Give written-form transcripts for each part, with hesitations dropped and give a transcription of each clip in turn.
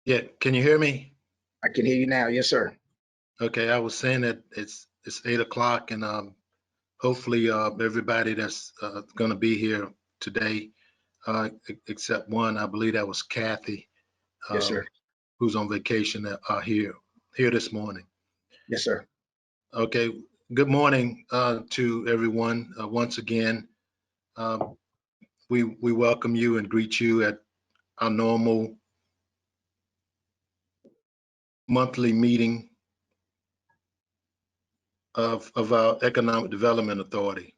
Yeah, can you hear me? I can hear you now. Yes, sir. Okay, I was saying that it's 8 o'clock, and hopefully everybody that's going to be here today, except one, I believe that was Kathy, Yes, sir. who's on vacation, are here this morning. Yes, sir. Okay, good morning to everyone. Once again, we welcome you and greet you at our normal monthly meeting of our Economic Development Authority.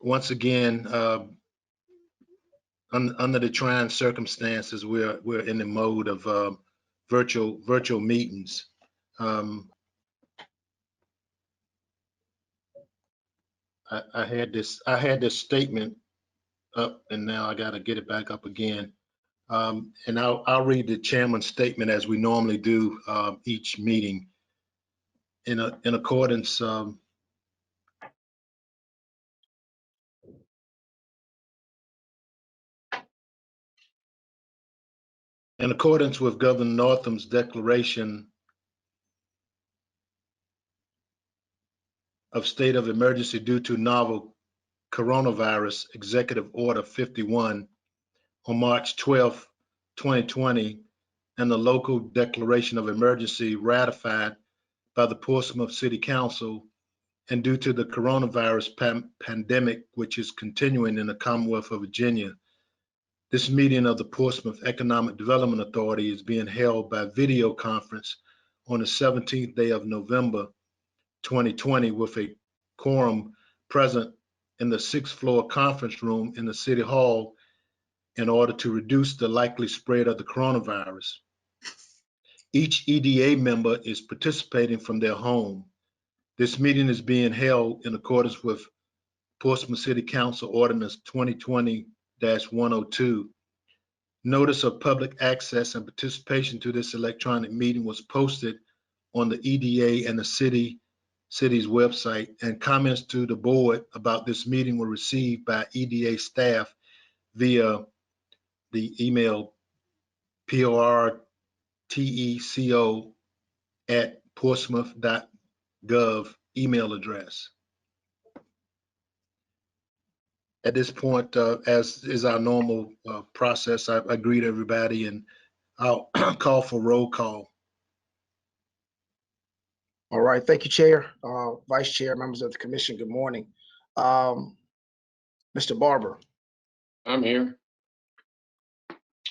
Once again, under the trying circumstances, we're in the mode of virtual meetings. I had this statement up, and now I got to get it back up again. And I'll read the chairman's statement as we normally do each meeting. In accordance in accordance with Governor Northam's declaration of state of emergency due to novel coronavirus, Executive Order 51 on March 12, 2020, and the local declaration of emergency ratified by the Portsmouth City Council, and due to the coronavirus pandemic, which is continuing in the Commonwealth of Virginia, this meeting of the Portsmouth Economic Development Authority is being held by video conference on the 17th day of November, 2020, with a quorum present in the 6th floor conference room in the City Hall in order to reduce the likely spread of the coronavirus. Each EDA member is participating from their home. This meeting is being held in accordance with Portsmouth City Council Ordinance 2020-102. Notice of public access and participation to this electronic meeting was posted on the EDA and the city's website, and comments to the board about this meeting were received by EDA staff via the email porteco@portsmouth.gov email address. At this point, as is our normal process, I greet everybody, and I'll call for roll call. All right. Thank you, Chair, Vice Chair, members of the Commission. Good morning. Mr. Barber. I'm here.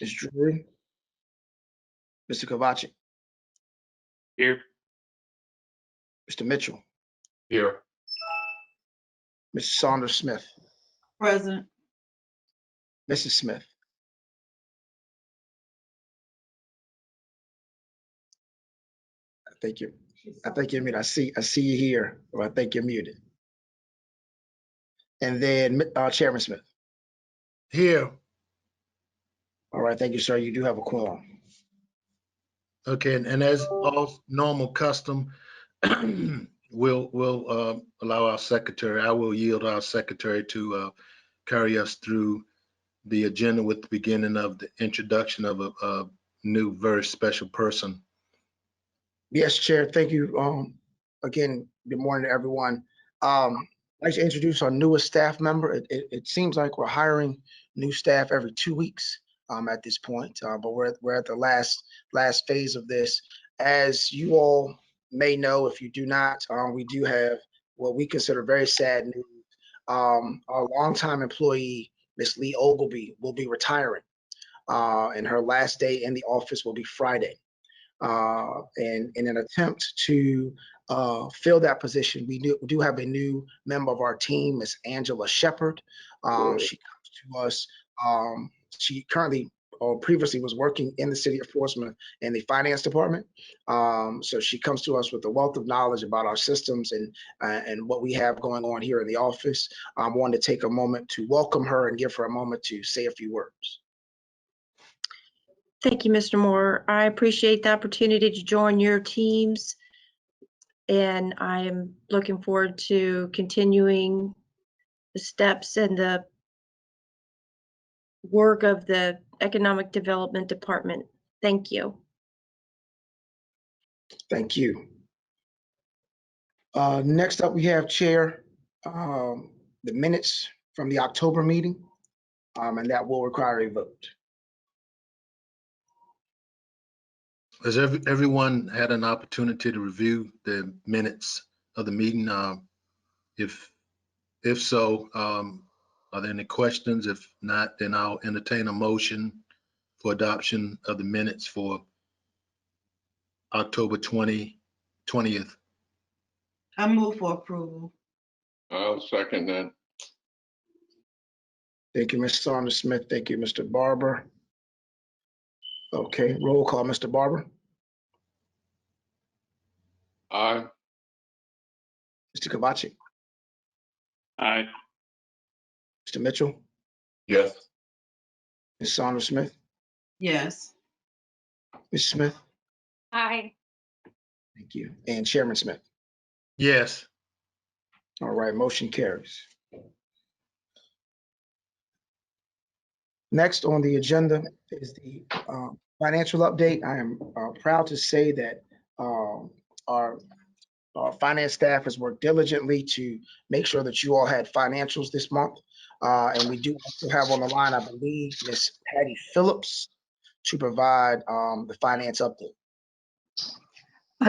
Ms. Drury. Mr. Kovacic. Here. Mr. Mitchell. Here. Mr. Saunders Smith. Present. Mrs. Smith. I think you're muted. I see you here, or I think you're muted. And then Chairman Smith. Here. All right, thank you, sir. You do have a quorum. Okay, and as all normal custom, we'll allow our secretary, I will yield our secretary to carry us through the agenda with the beginning of the introduction of a new, very special person. Yes, Chair. Thank you. Again, good morning to everyone. I'd like to introduce our newest staff member. It seems like we're hiring new staff every 2 weeks at this point, but we're at the last phase of this. As you all may know, if you do not, we do have what we consider very sad news. Our longtime employee, Ms. Lee Ogilby, will be retiring, and her last day in the office will be Friday. And in an attempt to fill that position, we do have a new member of our team, Ms. Angela Shepard. She comes to us. She currently previously was working in the city of Portsmouth in the finance department. So she comes to us with a wealth of knowledge about our systems and what we have going on here in the office. I wanted to take a moment to welcome her and give her a moment to say a few words. Thank you, Mr. Moore. I appreciate the opportunity to join your teams, and I am looking forward to continuing the steps and the work of the Economic Development Department. Thank you. Thank you. Next up, we have Chair, the minutes from the October meeting, and that will require a vote. Has everyone had an opportunity to review the minutes of the meeting? If so, are there any questions? If not, then I'll entertain a motion for adoption of the minutes for October 20th. I move for approval. I'll second that. Thank you, Ms. Saunders Smith. Thank you, Mr. Barber. Okay, roll call, Mr. Barber, Aye. Mr. Kavachi, Aye. Mr. Mitchell, Yes. Ms. Saunders Smith, Yes. Ms. Smith. Aye. Thank you. And Chairman Smith. Yes. All right, motion carries. Next on the agenda is the financial update. I am proud to say that our finance staff has worked diligently to make sure that you all had financials this month. And we do also have on the line, I believe, Ms. Patty Phillips to provide the finance update.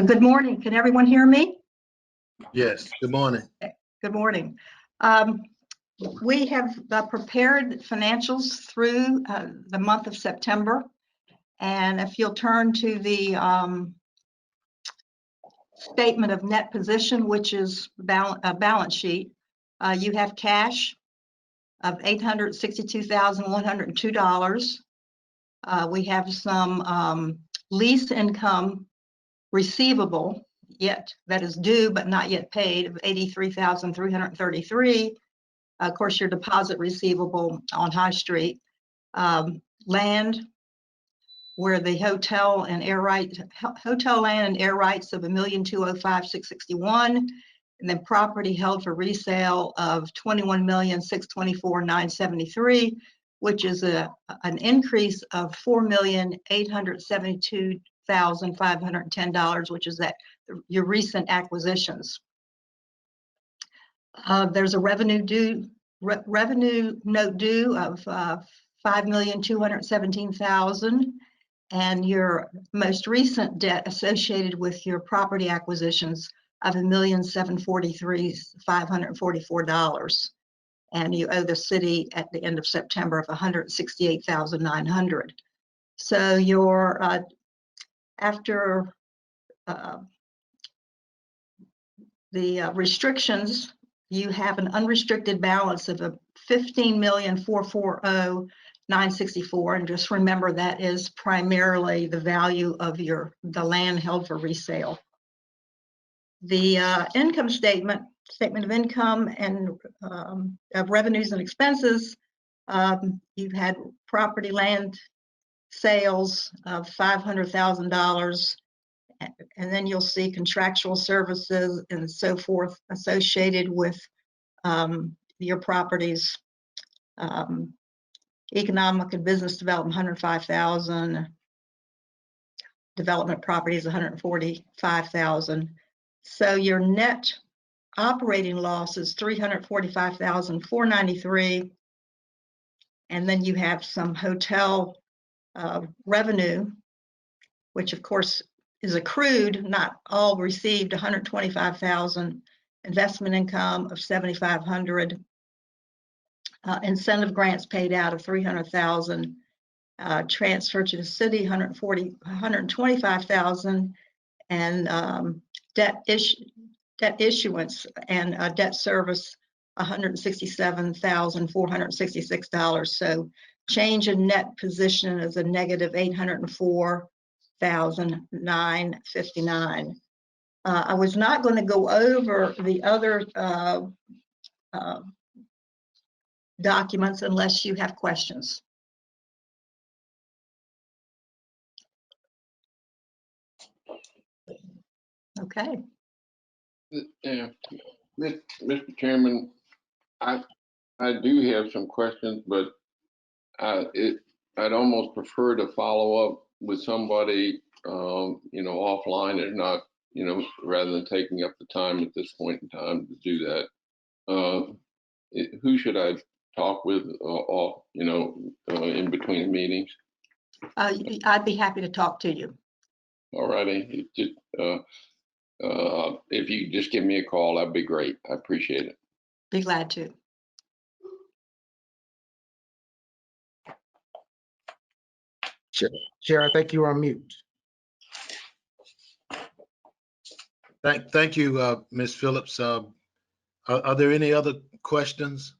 Good morning. Can everyone hear me? Yes. Good morning. Good morning. We have prepared financials through the month of September. And if you'll turn to the statement of net position, which is a balance sheet, you have cash of $862,102. We have some lease income receivable yet that is due but not yet paid of $83,333. Of course, your deposit receivable on High Street. Land where the hotel land and air rights of $1,205,661, and then property held for resale of $21,624,973, which is an increase of $4,872,510, which is your recent acquisitions. There's a revenue note due of $5,217,000, and your most recent debt associated with your property acquisitions of $1,743,544, and you owe the city at the end of September of $168,900. So your after the restrictions, you have an unrestricted balance of $15,440,964, and just remember that is primarily the value of the land held for resale. The income statement of income and of revenues and expenses, you've had property land sales of $500,000, and then you'll see contractual services and so forth associated with your properties. Economic and business development, $105,000. Development properties, $145,000. So your net operating loss is $345,493. And then you have some hotel revenue, which of course is accrued, not all received, $125,000. Investment income of $7,500. Incentive grants paid out of $300,000. Transfer to the city, $125,000, and debt issuance and debt service, $167,466. So change in net position is a negative $804,959. I was not going to go over the other documents unless you have questions. Okay. Yeah. Mr. Chairman, I I do have some questions, but I'd almost prefer to follow up with somebody, offline and not, rather than taking up the time at this point in time to do that. Who should I talk with, in between the meetings? I'd be happy to talk to you. All righty. If you just give me a call, that'd be great. I appreciate it. Be glad to. Chair, I think you're on mute. Thank you, Ms. Phillips. Are there any other questions?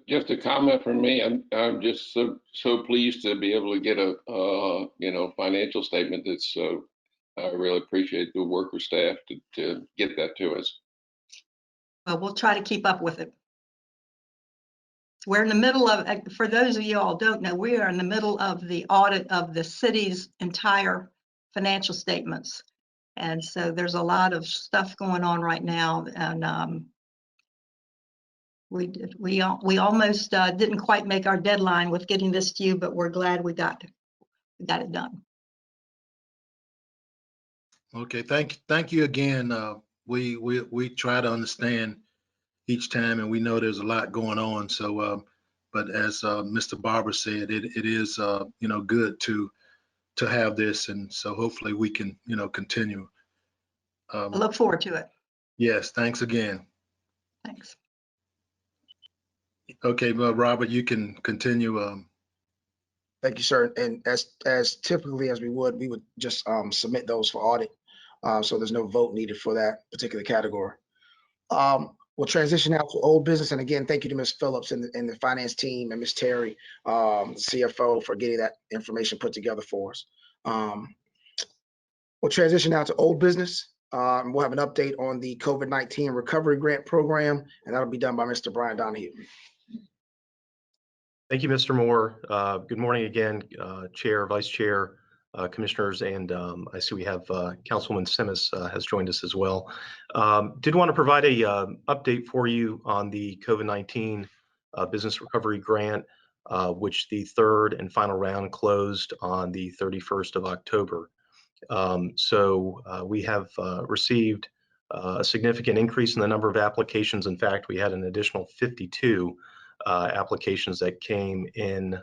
Just a comment from me. I'm just so pleased to be able to get a financial statement. That's I really appreciate the work of staff to get that to us. Well, we'll try to keep up with it. We're in the middle of, for those of you all don't know, we are in the middle of the audit of the city's entire financial statements. And so there's a lot of stuff going on right now. And we almost didn't quite make our deadline with getting this to you, but we're glad we got it done. Okay, thank you again. We try to understand each time, and we know there's a lot going on. So, but as Mr. Barber said, it is good to have this, and so hopefully we can continue. I look forward to it. Yes, thanks again. Thanks. Okay, well, Robert, you can continue. Thank you, sir. And as typically as we would just submit those for audit. So there's no vote needed for that particular category. We'll transition out to old business. And again, thank you to Ms. Phillips and the finance team and Ms. Terry, CFO, for getting that information put together for us. We'll transition out to old business. We'll have an update on the COVID-19 recovery grant program, and that'll be done by Mr. Brian Donahue. Thank you, Mr. Moore. Good morning again, Chair, Vice Chair, Commissioners, and I see we have Councilwoman Simmons has joined us as well. Did want to provide a update for you on the COVID-19 business recovery grant, which the third and final round closed on the 31st of October. So we have received a significant increase in the number of applications. In fact, we had an additional 52 applications that came in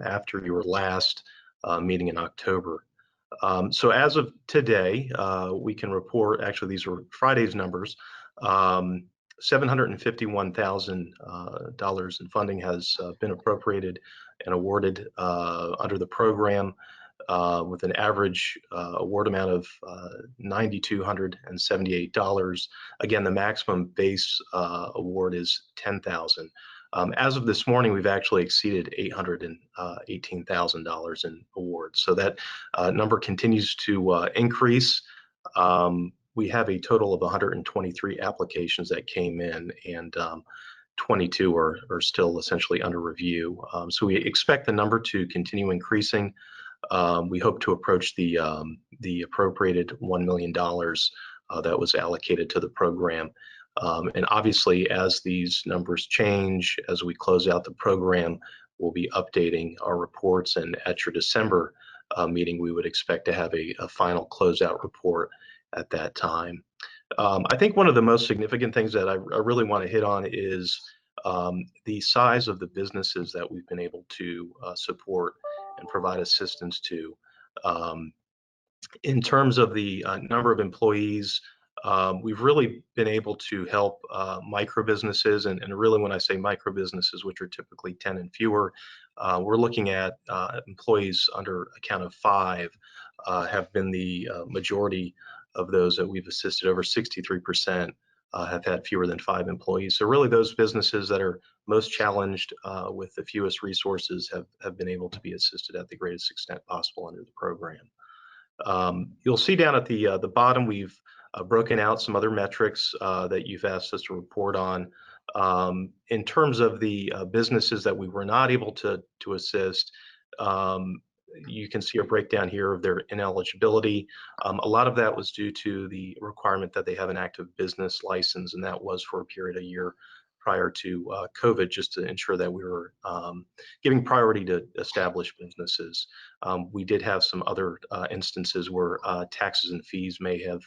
after your last meeting in October. So as of today, we can report, actually these are Friday's numbers, $751,000 in funding has been appropriated and awarded under the program with an average award amount of $9,278. Again, the maximum base award is $10,000. As of this morning, we've actually exceeded $818,000 in awards. So that number continues to increase. We have a total of 123 applications that came in, and 22 are still essentially under review. So we expect the number to continue increasing. We hope to approach the appropriated $1 million that was allocated to the program. And obviously, as these numbers change, as we close out the program, we'll be updating our reports. And at your December meeting, we would expect to have a final closeout report at that time. I think one of the most significant things that I really want to hit on is the size of the businesses that we've been able to support and provide assistance to. In terms of the number of employees, we've really been able to help micro businesses, and really when I say micro businesses, which are typically 10 and fewer, we're looking at employees under a count of 5 have been the majority of those that we've assisted. Over 63% have had fewer than 5 employees. So really those businesses that are most challenged with the fewest resources have been able to be assisted at the greatest extent possible under the program. You'll see down at the bottom, we've broken out some other metrics that you've asked us to report on. In terms of the businesses that we were not able to assist, you can see a breakdown here of their ineligibility. A lot of that was due to the requirement that they have an active business license, and that was for a period of a year prior to COVID, just to ensure that we were giving priority to established businesses. We did have some other instances where taxes and fees may have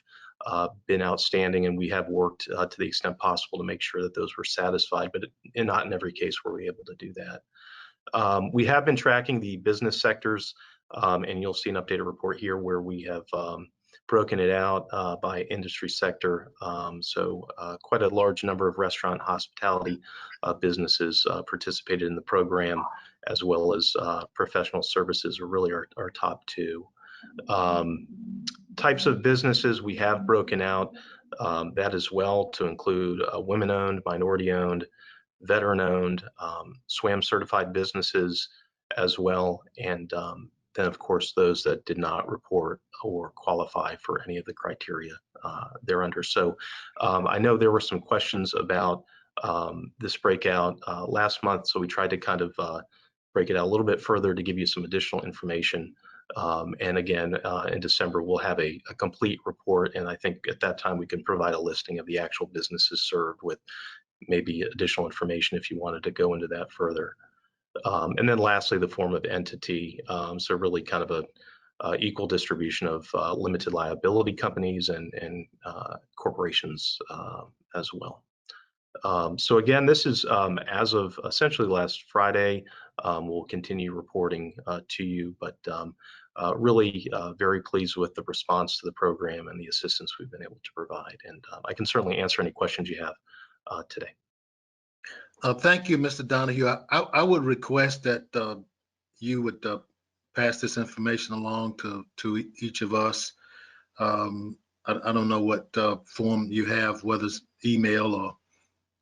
been outstanding, and we have worked to the extent possible to make sure that those were satisfied, but not in every case were we able to do that. We have been tracking the business sectors, and you'll see an updated report here where we have broken it out by industry sector. So quite a large number of restaurant hospitality businesses participated in the program, as well as professional services are really our top two. Types of businesses we have broken out that as well to include women-owned, minority-owned, veteran-owned, SWAM certified businesses as well, and then of course those that did not report or qualify for any of the criteria they're under. So I know there were some questions about this breakout last month, so we tried to kind of break it out a little bit further to give you some additional information. And again, in December, we'll have a complete report, and I think at that time we can provide a listing of the actual businesses served with maybe additional information if you wanted to go into that further. And then lastly, the form of entity. So really kind of a equal distribution of limited liability companies and corporations as well. So again, this is as of essentially last Friday. We'll continue reporting to you, but really very pleased with the response to the program and the assistance we've been able to provide. And I can certainly answer any questions you have today. Thank you, Mr. Donahue. I would request that you would pass this information along to each of us. I don't know what form you have, whether it's email or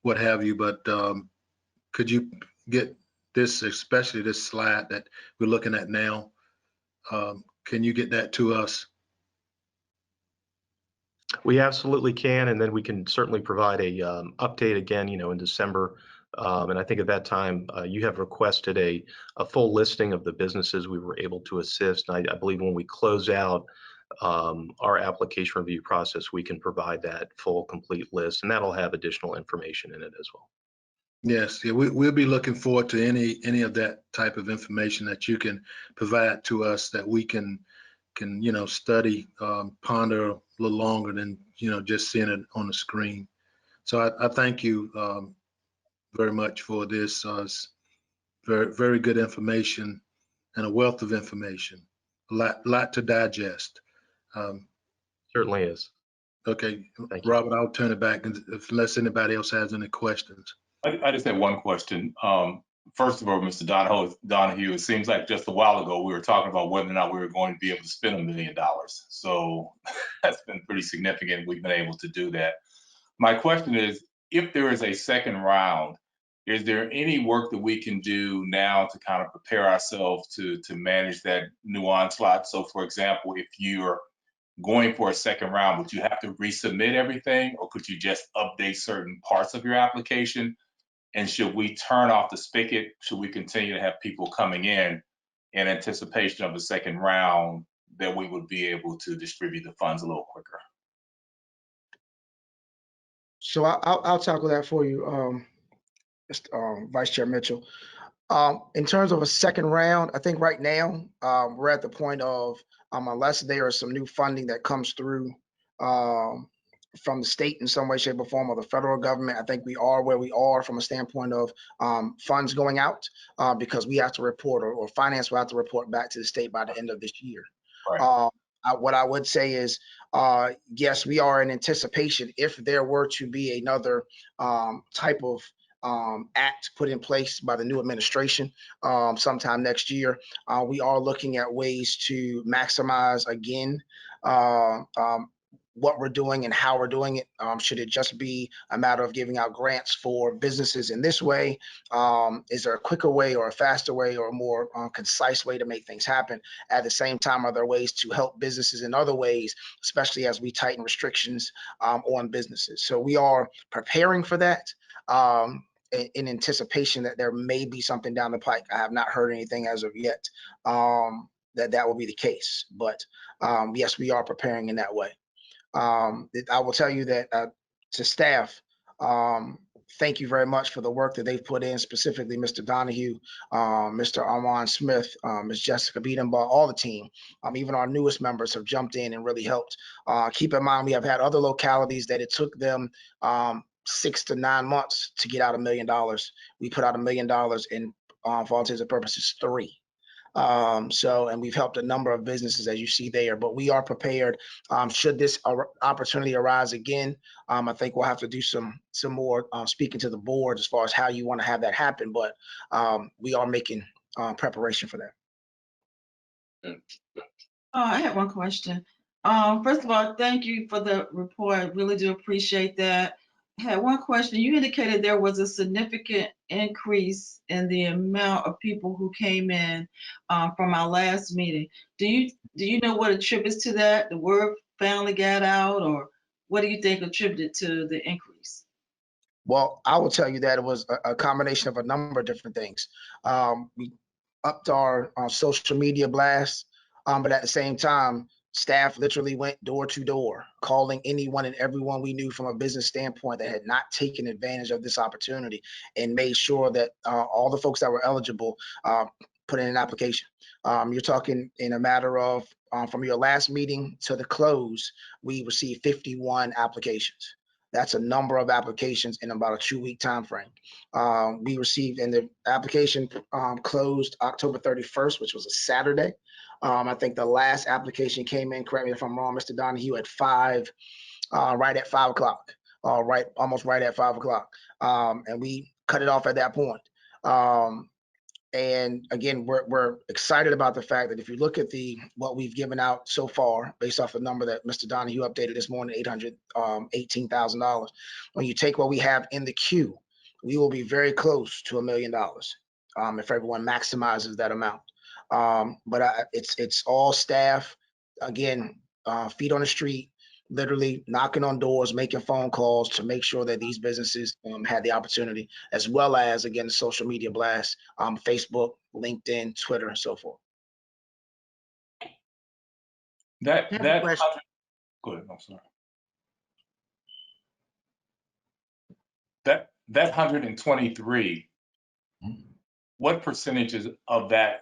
what have you, but could you get this, especially this slide that we're looking at now? Can you get that to us? We absolutely can, and then we can certainly provide a update again, in December. And I think at that time, you have requested a full listing of the businesses we were able to assist. And I believe when we close out our application review process, we can provide that full, complete list, and that'll have additional information in it as well. Yes, yeah, we'll be looking forward to any of that type of information that you can provide to us that we can study, ponder a little longer than just seeing it on the screen. So I thank you very much for this. It's very, very good information and a wealth of information, a lot to digest. Certainly is. Okay, Thank you. Robert, I'll turn it back unless anybody else has any questions. I just had one question. First of all, Mr. Donahue, it seems like just a while ago we were talking about whether or not we were going to be able to spend $1 million. So that's been pretty significant. We've been able to do that. My question is, if there is a second round, is there any work that we can do now to kind of prepare ourselves to manage that new onslaught? So for example, if you're going for a second round, would you have to resubmit everything, or could you just update certain parts of your application? And should we turn off the spigot? Should we continue to have people coming in anticipation of the second round, that we would be able to distribute the funds a little quicker? So I'll tackle that for you, Vice Chair Mitchell. In terms of a second round, I think right now we're at the point of unless there is some new funding that comes through from the state in some way, shape, or form, or the federal government, I think we are where we are from a standpoint of funds going out because we have to report, or finance will have to report back to the state by the end of this year. Right. What I would say is, yes, we are in anticipation if there were to be another type of act put in place by the new administration sometime next year. We are looking at ways to maximize again what we're doing and how we're doing it. Should it just be a matter of giving out grants for businesses in this way? Is there a quicker way or a faster way or a more concise way to make things happen? At the same time, are there ways to help businesses in other ways, especially as we tighten restrictions on businesses? So we are preparing for that in anticipation that there may be something down the pike. I have not heard anything as of yet that will be the case, but yes, we are preparing in that way. I will tell you that to staff, thank you very much for the work that they've put in, specifically Mr. Donahue, Mr. Armand Smith, Ms. Jessica Beadenbaugh, all the team. Even our newest members have jumped in and really helped. Keep in mind, we have had other localities that it took them 6 to 9 months to get out $1 million. We put out $1 million in, for all intents and purposes, 3. And we've helped a number of businesses, as you see there, but we are prepared. Should this opportunity arise again, I think we'll have to do some more speaking to the board as far as how you want to have that happen, but we are making preparation for that. I have one question. First of all, thank you for the report. I really do appreciate that. I had one question. You indicated there was a significant increase in the amount of people who came in from our last meeting. Do you know what attributes to that? The word finally got out, or what do you think attributed to the increase? Well, I will tell you that it was a combination of a number of different things. We upped our social media blast, but at the same time, staff literally went door to door, calling anyone and everyone we knew from a business standpoint that had not taken advantage of this opportunity, and made sure that all the folks that were eligible put in an application. You're talking in a matter of from your last meeting to the close, we received 51 applications. That's a number of applications in about a 2-week time frame. We received, and the application closed October 31st, which was a Saturday. I think the last application came in, correct me if I'm wrong, Mr. Donahue, at right at 5 o'clock, almost right at 5 o'clock. And we cut it off at that point. And again, we're excited about the fact that if you look at what we've given out so far, based off the number that Mr. Donahue updated this morning, $818,000. When you take what we have in the queue, we will be very close to $1 million if everyone maximizes that amount. But it's all staff, again, feet on the street, literally knocking on doors, making phone calls to make sure that these businesses had the opportunity, as well as, again, the social media blast, Facebook, LinkedIn, Twitter, and so forth. That I have a question. go ahead, I'm sorry. That 123, what percentage of that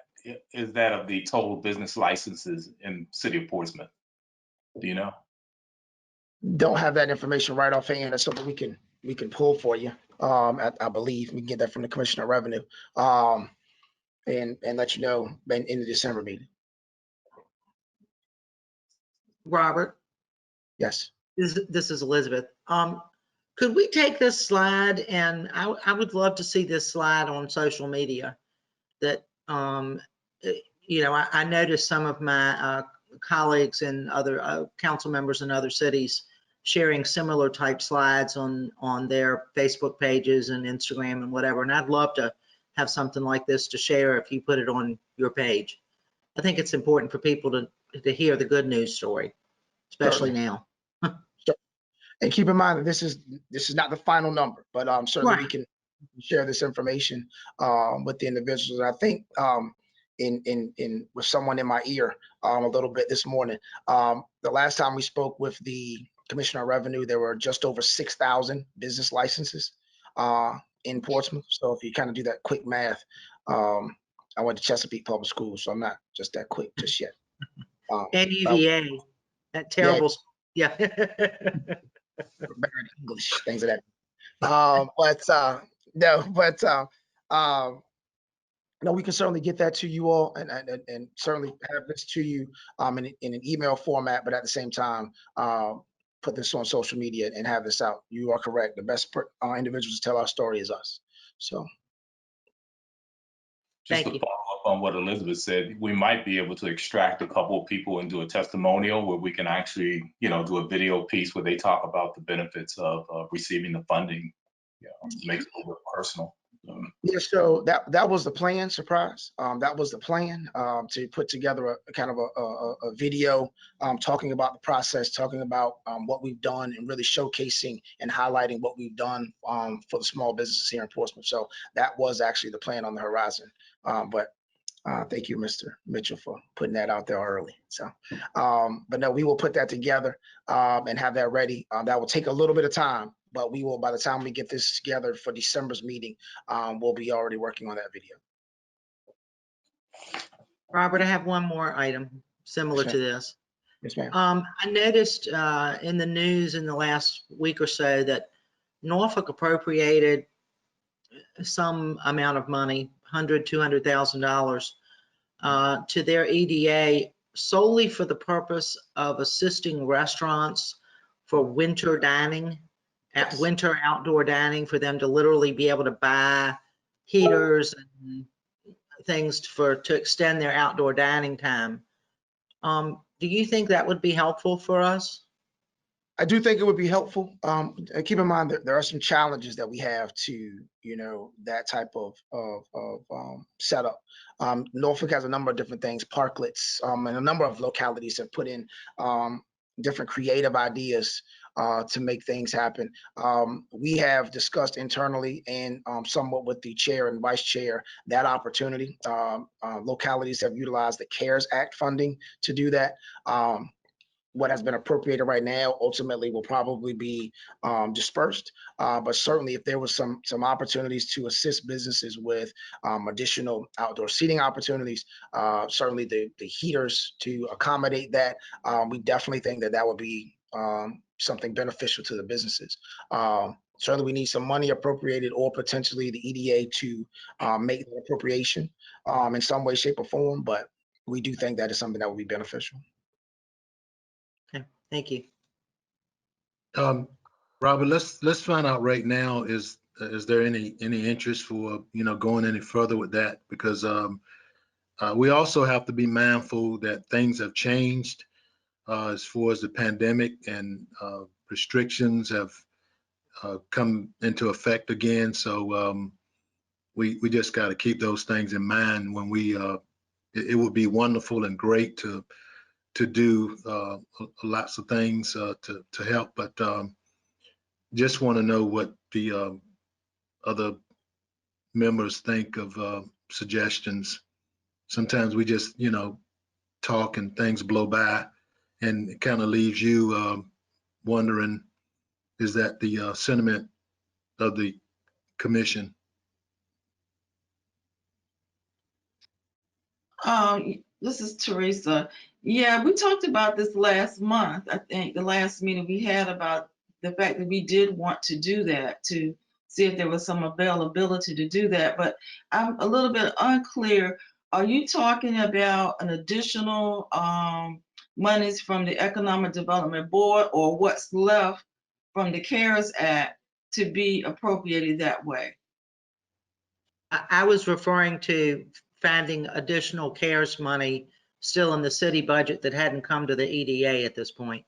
is that of the total business licenses in City of Portsmouth? Do you know? Don't have that information right offhand. That's something we can pull for you. I believe we can get that from the Commissioner of Revenue, and let you know in the December meeting. Robert, Yes. this is Elizabeth. Could we take this slide, and I would love to see this slide on social media that, you know, I noticed some of my colleagues and other council members in other cities sharing similar type slides on their Facebook pages and Instagram and whatever. And I'd love to have something like this to share if you put it on your page. I think it's important for people to hear the good news story, especially now. And keep in mind that this is not the final number, but certainly Right. we can share this information with the individuals. And I think in with someone in my ear a little bit this morning, the last time we spoke with the Commissioner of Revenue, there were just over 6,000 business licenses in Portsmouth. So if you kind of do that quick math, I went to Chesapeake Public Schools, so I'm not just that quick just yet. And UVA, that terrible, yeah. Better in English, things of that. No, we can certainly get that to you all, and certainly have this to you in an email format, but at the same time, put this on social media and have this out. You are correct. The best individuals to tell our story is us. So. Just to follow up on what Elizabeth said, we might be able to extract a couple of people and do a testimonial where we can actually, you know, do a video piece where they talk about the benefits of receiving the funding. You know, make it a little bit personal. Yeah, so that was the plan. Surprise. That was the plan, to put together a kind of a video talking about the process, talking about what we've done, and really showcasing and highlighting what we've done for the small businesses here in Portsmouth. So that was actually the plan on the horizon. But thank you, Mr. Mitchell, for putting that out there early. So, but no, we will put that together and have that ready. That will take a little bit of time, But we will, by the time we get this together for December's meeting, we'll be already working on that video. Robert, I have one more item similar Yes, to this. Yes, ma'am. I noticed in the news in the last week or so that Norfolk appropriated some amount of money, $200,000 to their EDA solely for the purpose of assisting restaurants for winter dining, Yes. winter outdoor dining, for them to literally be able to buy heaters and things to extend their outdoor dining time. Do you think that would be helpful for us? I do think it would be helpful. Keep in mind that there are some challenges that we have to, that type of setup. Norfolk has a number of different things, parklets, and a number of localities have put in different creative ideas to make things happen. We have discussed internally and somewhat with the chair and vice chair that opportunity. Localities have utilized the CARES Act funding to do that. What has been appropriated right now ultimately will probably be dispersed. But certainly if there was some opportunities to assist businesses with additional outdoor seating opportunities, certainly the heaters to accommodate that, we definitely think that would be something beneficial to the businesses. Certainly we need some money appropriated or potentially the EDA to make the appropriation in some way, shape, or form, but we do think that is something that would be beneficial. Thank you. Robert, let's find out right now, is there any interest for, going any further with that? Because we also have to be mindful that things have changed as far as the pandemic, and restrictions have come into effect again. So we just got to keep those things in mind when we, it would be wonderful and great to do lots of things to help, but just want to know what the other members think of suggestions. Sometimes we just, talk and things blow by, and it kind of leaves you wondering, is that the sentiment of the commission? This is Teresa. Yeah, we talked about this last month. I think the last meeting we had about the fact that we did want to do that, to see if there was some availability to do that. But I'm a little bit unclear. Are you talking about an additional monies from the Economic Development Board, or what's left from the CARES Act to be appropriated that way? I was referring to finding additional CARES money still in the city budget that hadn't come to the EDA at this point.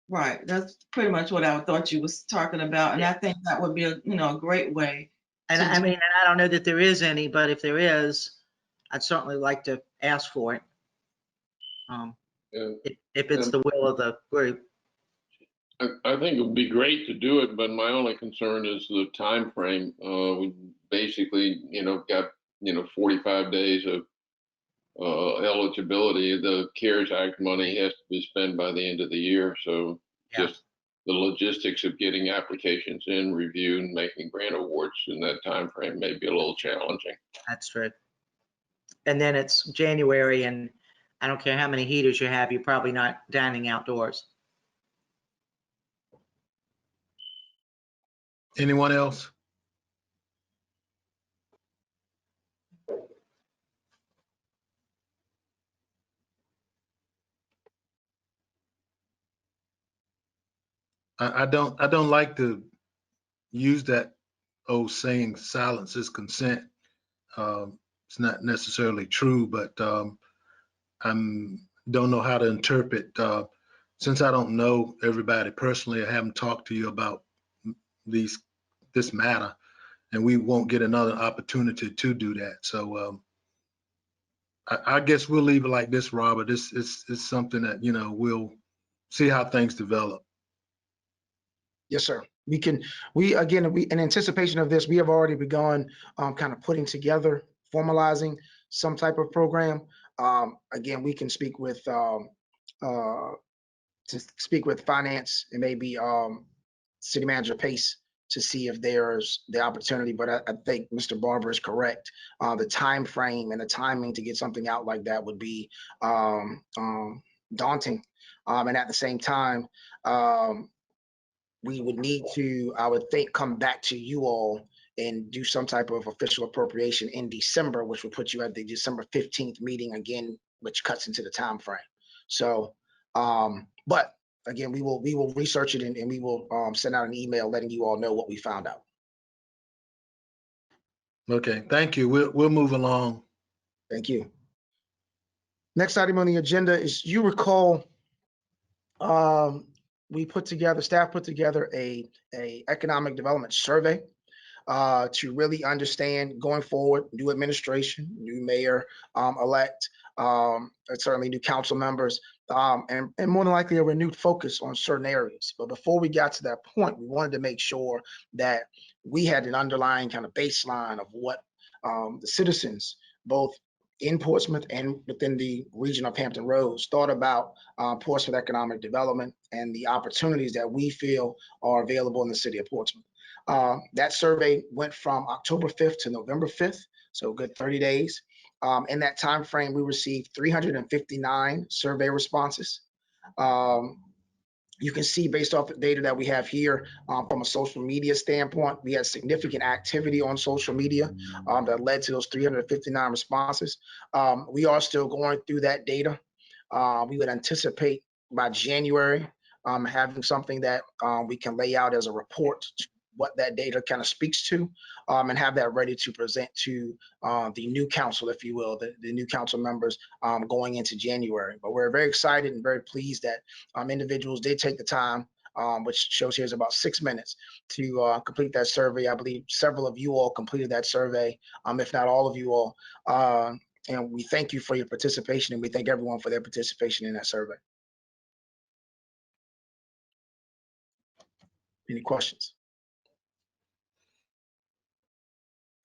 Right, that's pretty much what I thought you was talking about, and I think that would be a great way. And I mean, and I don't know that there is any, but if there is, I'd certainly like to ask for it. If it's the will of the group. I think it would be great to do it, but my only concern is the time frame. We basically, got 45 days of eligibility. The CARES Act money has to be spent by the end of the year, so just the logistics of getting applications in, reviewed, and making grant awards in that time frame may be a little challenging. That's true. And then it's January, and I don't care how many heaters you have, you're probably not dining outdoors. Anyone else? I don't like to use that old saying, silence is consent. It's not necessarily true, but I don't know how to interpret. Since I don't know everybody personally, I haven't talked to you about this matter, and we won't get another opportunity to do that. So I guess we'll leave it like this, Robert. It's something that, we'll see how things develop. Yes, sir. In anticipation of this, we have already begun kind of putting together, formalizing some type of program. Again, we can speak with finance and maybe City Manager Pace to see if there's the opportunity. But I think Mr. Barber is correct. The time frame and the timing to get something out like that would be daunting. And at the same time, we would need to, I would think, come back to you all and do some type of official appropriation in December, which would put you at the December 15th meeting again, which cuts into the time frame. So, but again, we will research it, and we will send out an email letting you all know what we found out. Okay, thank you. We'll move along. Thank you. Next item on the agenda is, you recall, staff put together a economic development survey to really understand going forward, new administration, new mayor elect, and certainly new council members, and more than likely a renewed focus on certain areas. But before we got to that point, we wanted to make sure that we had an underlying kind of baseline of what the citizens, both in Portsmouth and within the region of Hampton Roads, thought about Portsmouth economic development and the opportunities that we feel are available in the city of Portsmouth. That survey went from October 5th to November 5th, so a good 30 days. In that time frame, we received 359 survey responses. You can see, based off the data that we have here, from a social media standpoint, we had significant activity on social media that led to those 359 responses. We are still going through that data. We would anticipate by January having something that we can lay out as a report, what that data kind of speaks to, and have that ready to present to the new council, if you will, the new council members going into January. But we're very excited and very pleased that individuals did take the time, which shows here is about 6 minutes, to complete that survey. I believe several of you all completed that survey, if not all of you all. And we thank you for your participation, and we thank everyone for their participation in that survey. Any questions?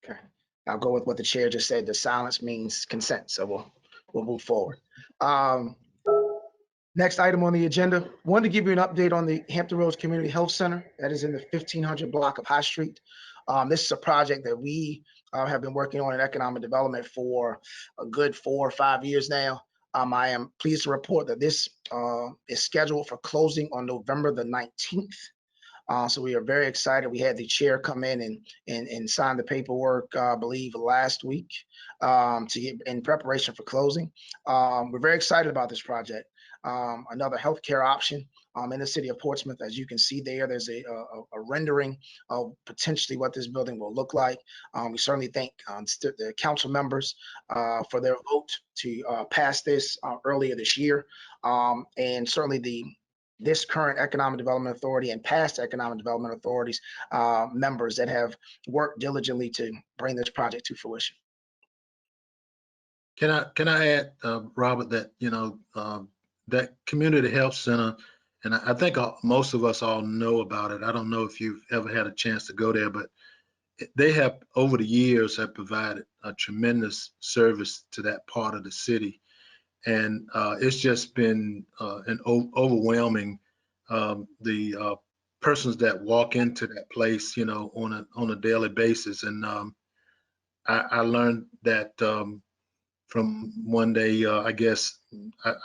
Okay, I'll go with what the chair just said. The silence means consent, so we'll move forward. Next item on the agenda, wanted to give you an update on the Hampton Roads Community Health Center that is in the 1500 block of High Street. This is a project that we have been working on in economic development for a good 4 or 5 years now. I am pleased to report that this is scheduled for closing on November the 19th. So we are very excited. We had the chair come in and sign the paperwork, I believe, last week to get in preparation for closing. We're very excited about this project. Another healthcare option in the city of Portsmouth. As you can see there, there's a rendering of potentially what this building will look like. We certainly thank the council members for their vote to pass this earlier this year. And certainly this current Economic Development Authority and past Economic Development Authorities members that have worked diligently to bring this project to fruition. Can I add, Robert, that that community health center, and I think most of us all know about it. I don't know if you've ever had a chance to go there, but they have over the years have provided a tremendous service to that part of the city. And it's just been an overwhelming, the persons that walk into that place, on a daily basis. And I learned that from one day, I guess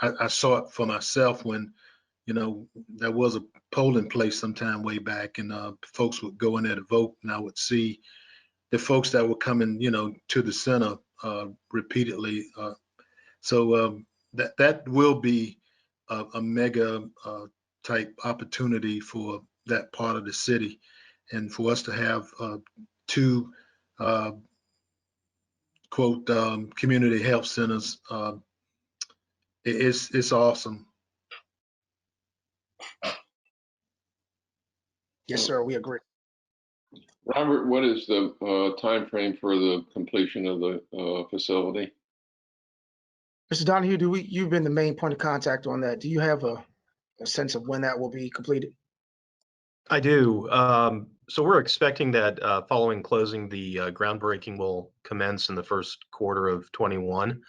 I saw it for myself when, there was a polling place sometime way back, and folks would go in there to vote, and I would see the folks that were coming, to the center repeatedly. So that will be a mega type opportunity for that part of the city, and for us to have two quote community health centers, it's awesome. Yes, sir, we agree. Robert, what is the time frame for the completion of the facility? Mr. Donahue, you've been the main point of contact on that. Do you have a sense of when that will be completed? I do. So we're expecting that following closing, the groundbreaking will commence in the first quarter of 21,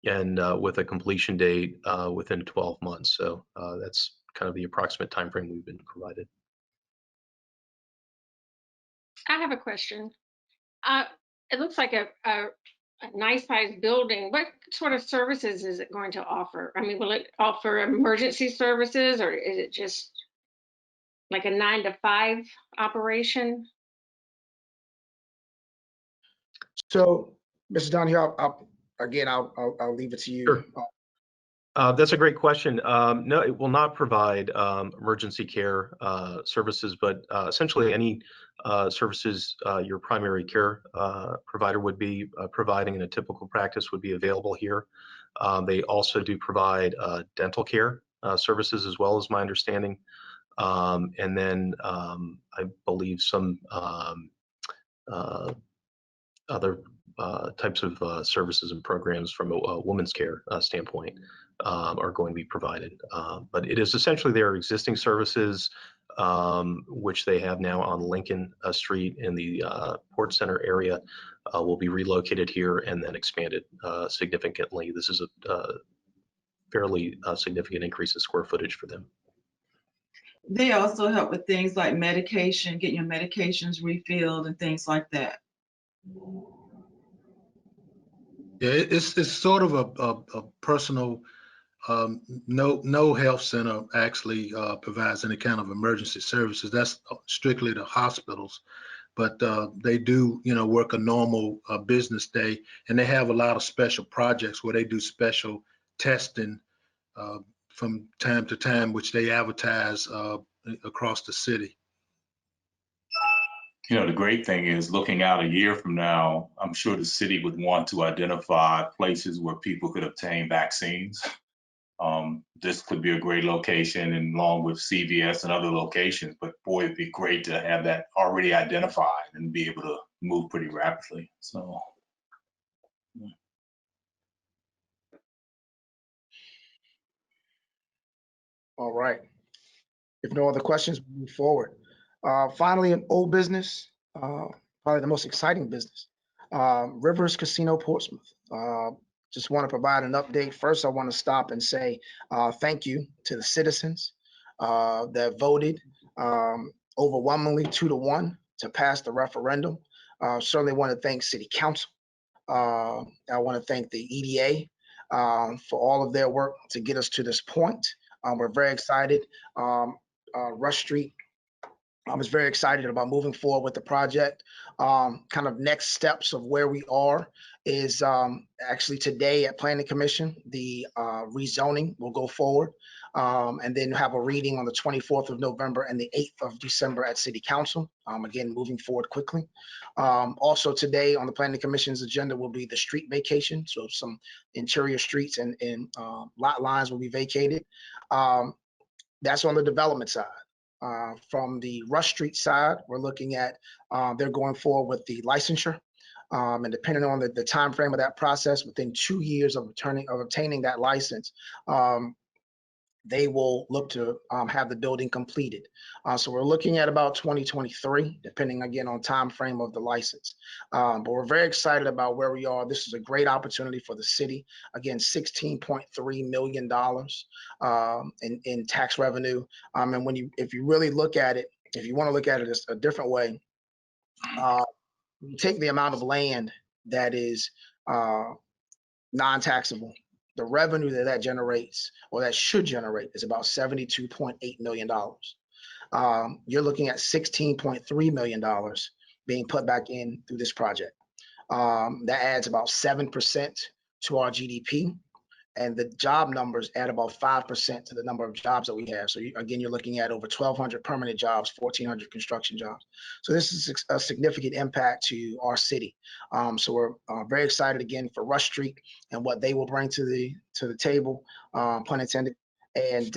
and with a completion date within 12 months. So that's kind of the approximate time frame we've been provided. I have a question. It looks like a nice sized building. What sort of services is it going to offer? I mean, will it offer emergency services, or is it just like a 9 to 5 operation? So, Mr. Donahue, I'll leave it to you. Sure. That's a great question. No, it will not provide emergency care services, but essentially any services your primary care provider would be providing in a typical practice would be available here. They also do provide dental care services as well, as my understanding. And then I believe some other types of services and programs from a women's care standpoint are going to be provided. But it is essentially their existing services, which they have now on Lincoln Street in the Port Center area, will be relocated here and then expanded significantly. This is a fairly significant increase in square footage for them. They also help with things like medication, getting your medications refilled and things like that. Yeah, it's sort of a personal, no health center actually provides any kind of emergency services. That's strictly the hospitals, but they do, work a normal business day, and they have a lot of special projects where they do special testing from time to time, which they advertise across the city. The great thing is, looking out a year from now, I'm sure the city would want to identify places where people could obtain vaccines. This could be a great location, and along with CVS and other locations, but boy, it'd be great to have that already identified and be able to move pretty rapidly. So. All right. If no other questions, we'll move forward. Finally, in old business, probably the most exciting business, Rivers Casino Portsmouth. Just want to provide an update. First, I want to stop and say thank you to the citizens that voted overwhelmingly 2-1 to pass the referendum. Certainly want to thank City Council. I want to thank the EDA for all of their work to get us to this point. We're very excited. Rush Street, I was very excited about moving forward with the project. Kind of next steps of where we are is actually today at Planning Commission, the rezoning will go forward, and then have a reading on the 24th of November and the 8th of December at City Council. Again, moving forward quickly. Also today on the Planning Commission's agenda will be the street vacation. So some interior streets and lot lines will be vacated. That's on the development side. From the Rush Street side, we're looking at they're going forward with the licensure, and depending on the time frame of that process, within 2 years of obtaining that license, they will look to have the building completed. So we're looking at about 2023, depending again on time frame of the license. But we're very excited about where we are. This is a great opportunity for the city. Again, $16.3 million in tax revenue. And if you really look at it, if you want to look at it a different way, you take the amount of land that is non-taxable. The revenue that generates, or that should generate, is about $72.8 million. You're looking at $16.3 million being put back in through this project. That adds about 7% to our GDP, and the job numbers add about 5% to the number of jobs that we have. So again, you're looking at over 1,200 permanent jobs, 1,400 construction jobs. So this is a significant impact to our city. So we're very excited again for Rush Street and what they will bring to the table, pun intended. And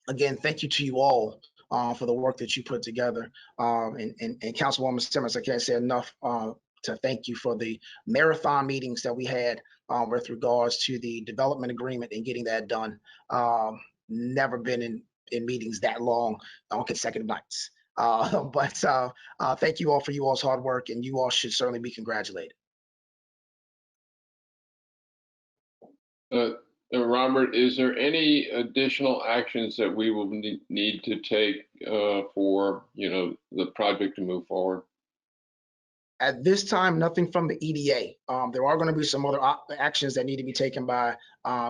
again, thank you to you all for the work that you put together. And Councilwoman Simmons, I can't say enough to thank you for the marathon meetings that we had with regards to the development agreement and getting that done. Never been in meetings that long on consecutive nights. But thank you all for you all's hard work, and you all should certainly be congratulated. Robert, is there any additional actions that we will need to take for, the project to move forward? At this time, nothing from the EDA. There are going to be some other actions that need to be taken by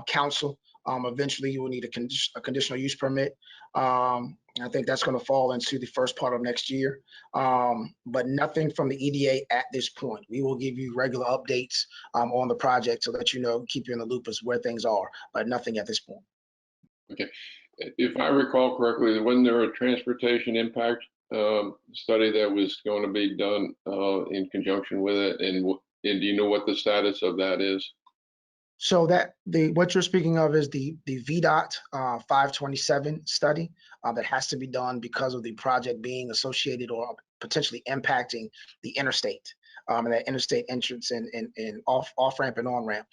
council. Eventually, you will need a conditional use permit. I think that's going to fall into the first part of next year, but nothing from the EDA at this point. We will give you regular updates on the project to let you know, keep you in the loop as where things are, but nothing at this point. Okay. If I recall correctly, wasn't there a transportation impact study that was going to be done in conjunction with it? And do you know what the status of that is? So that what you're speaking of is the VDOT 527 study that has to be done because of the project being associated or potentially impacting the interstate and that interstate entrance and off ramp and on ramp.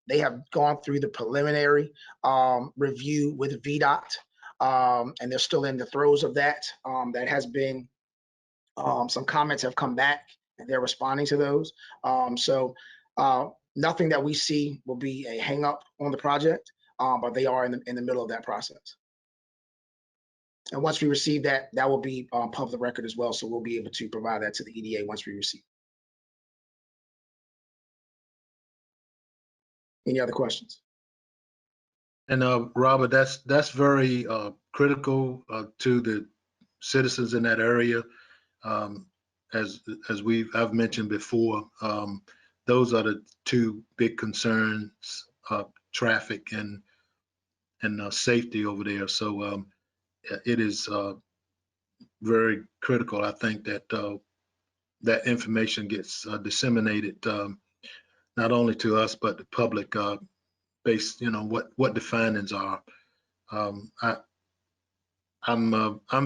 They have gone through the preliminary review with VDOT, and they're still in the throes of that. That has been some comments have come back, and they're responding to those. Nothing that we see will be a hang up on the project, but they are in the middle of that process. And once we receive that, that will be public record as well. So we'll be able to provide that to the EDA once we receive. Any other questions? And Robert, that's very critical to the citizens in that area. As I've mentioned before, those are the two big concerns: traffic and safety over there. So it is very critical. I think that that information gets disseminated not only to us but the public, based, what the findings are. I'm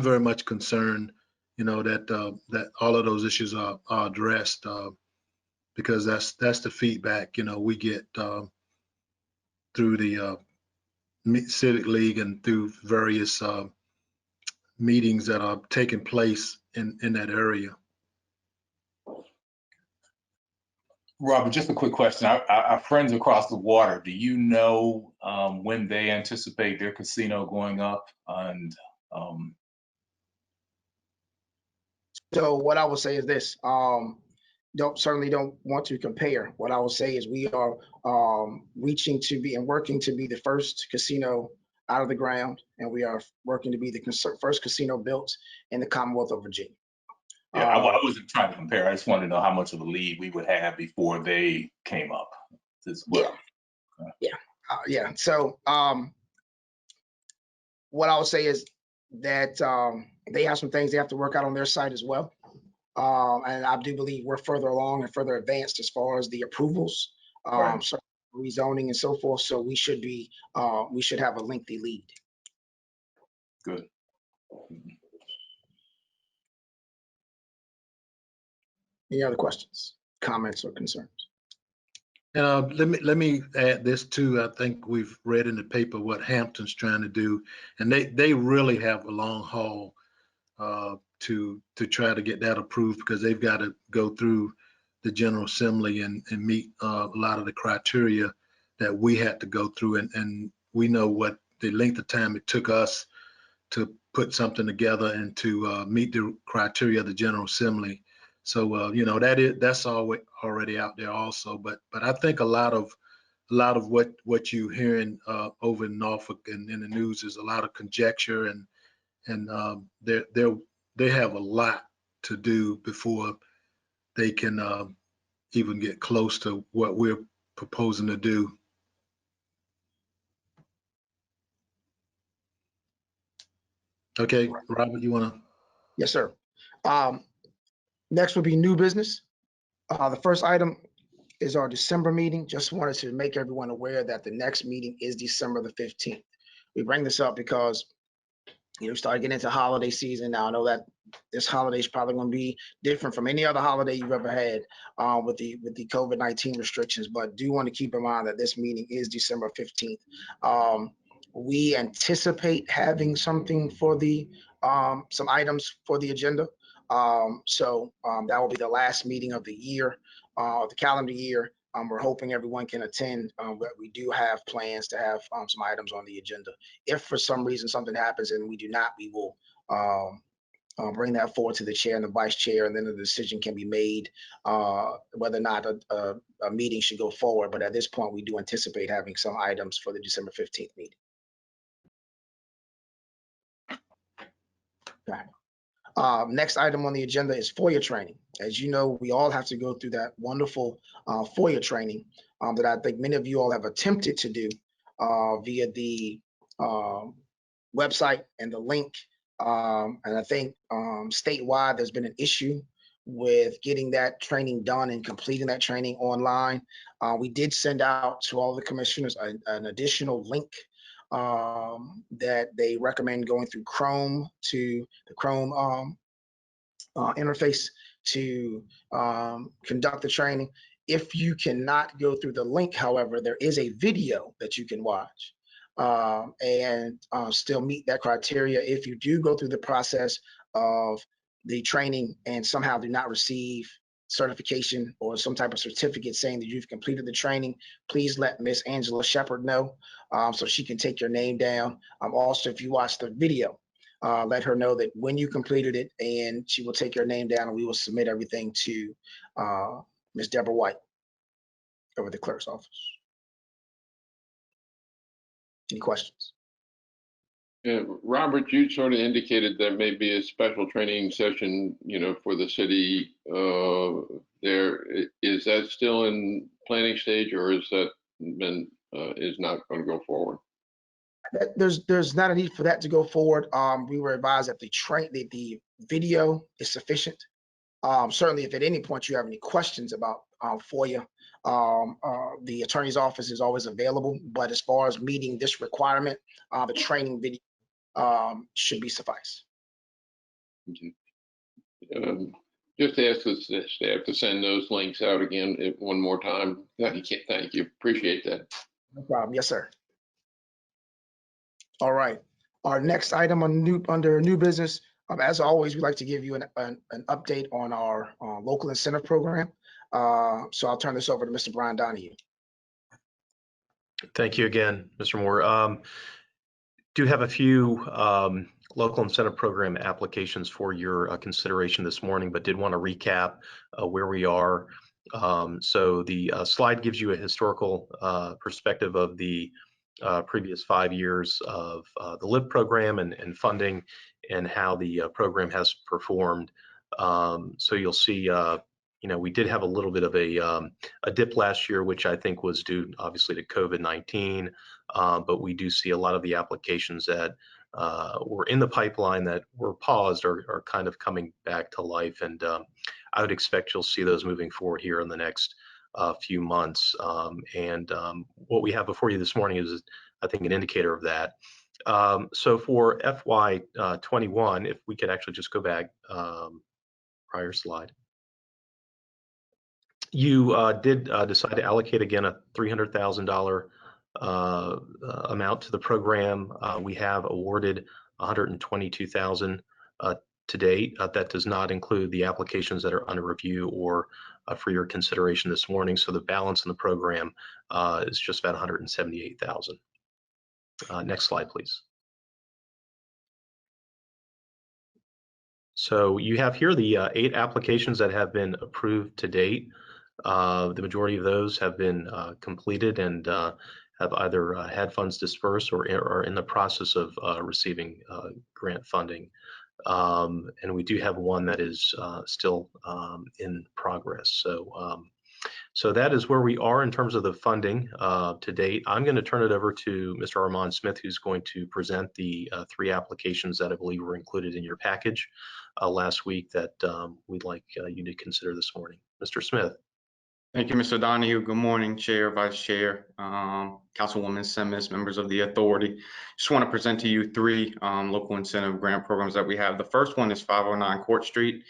very much concerned, that all of those issues are addressed, because that's the feedback we get through the Civic League and through various meetings that are taking place in that area. Robert, just a quick question. Our friends across the water, do you know when they anticipate their casino going up? And So what I will say is this: certainly don't want to compare. What I will say is we are reaching to be and working to be the first casino out of the ground, and we are working to be the first casino built in the Commonwealth of Virginia. yeah, I wasn't trying to compare. I just wanted to know how much of a lead we would have before they came up as well. Yeah. So what I would say is that they have some things they have to work out on their side as well. And I do believe we're further along and further advanced as far as the approvals, Right. so rezoning and so forth. So we should have a lengthy lead. Good. Any other questions, comments, or concerns? Let me add this too. I think we've read in the paper what Hampton's trying to do, and they really have a long haul to try to get that approved, because they've got to go through the General Assembly and meet a lot of the criteria that we had to go through, and we know what the length of time it took us to put something together and to meet the criteria of the General Assembly. So that's already out there also. But I think a lot of what you're hearing over in Norfolk and in the news is a lot of conjecture, and they have a lot to do before they can even get close to what we're proposing to do. Okay, Robert, you want to? Yes, sir. Next will be new business. The first item is our December meeting. Just wanted to make everyone aware that the next meeting is December the 15th. We bring this up because start getting into holiday season now. I know that this holiday is probably going to be different from any other holiday you've ever had with the COVID-19 restrictions, but do want to keep in mind that this meeting is December 15th. We anticipate having something for some items for the agenda. So that will be the last meeting of the year, the calendar year. We're hoping everyone can attend, but we do have plans to have some items on the agenda. If for some reason something happens and we do not, we will bring that forward to the chair and the vice chair, and then the decision can be made whether or not a meeting should go forward. But at this point, we do anticipate having some items for the December 15th meeting. Okay. Next item on the agenda is FOIA training. As you know, we all have to go through that wonderful FOIA training that I think many of you all have attempted to do via the website and the link. And I think statewide, there's been an issue with getting that training done and completing that training online. We did send out to all the commissioners an additional link that they recommend going through Chrome to the Chrome interface to conduct the training. If you cannot go through the link, however, there is a video that you can watch and still meet that criteria. If you do go through the process of the training and somehow do not receive certification or some type of certificate saying that you've completed the training, please let Miss Angela Shepard know so she can take your name down. Also, if you watch the video, let her know that when you completed it, and she will take your name down and we will submit everything to Ms. Deborah White over the clerk's office. Any questions? Yeah, Robert, you sort of indicated there may be a special training session, for the city there. Is that still in planning stage, or is that is not going to go forward? There's not a need for that to go forward. We were advised that the video is sufficient. Certainly, if at any point you have any questions about FOIA, the attorney's office is always available. But as far as meeting this requirement, the training video should be suffice. Just ask the staff to send those links out again one more time. Thank you. Appreciate that. No problem. Yes, sir. All right. Our next item under new business. As always, we'd like to give you an update on our local incentive program. So I'll turn this over to Mr. Brian Donahue. Thank you again, Mr. Moore. Do have a few local incentive program applications for your consideration this morning, but did want to recap where we are. So the slide gives you a historical perspective of the previous 5 years of the LIV program and funding and how the program has performed. So you'll see, we did have a little bit of a dip last year, which I think was due obviously to COVID-19, but we do see a lot of the applications that were in the pipeline that were paused are kind of coming back to life. And I would expect you'll see those moving forward here in the next few months. What we have before you this morning is, I think, an indicator of that. So for FY 21, if we could actually just go back, prior slide. You did decide to allocate again a $300,000 amount to the program. We have awarded $122,000 to date. That does not include the applications that are under review or for your consideration this morning. So the balance in the program is just about $178,000. Next slide, please. So you have here the 8 applications that have been approved to date. The majority of those have been completed and have either had funds dispersed or are in the process of receiving grant funding. And we do have one that is still in progress. So that is where we are in terms of the funding to date. I'm going to turn it over to Mr. Armand Smith, who's going to present the 3 applications that I believe were included in your package last week that we'd like you to consider this morning. Mr. Smith. Thank you, Mr. Donahue. Good morning, Chair, Vice Chair, Councilwoman Simmons, members of the authority. Just want to present to you 3 local incentive grant programs that we have. The first one is 509 Court Street.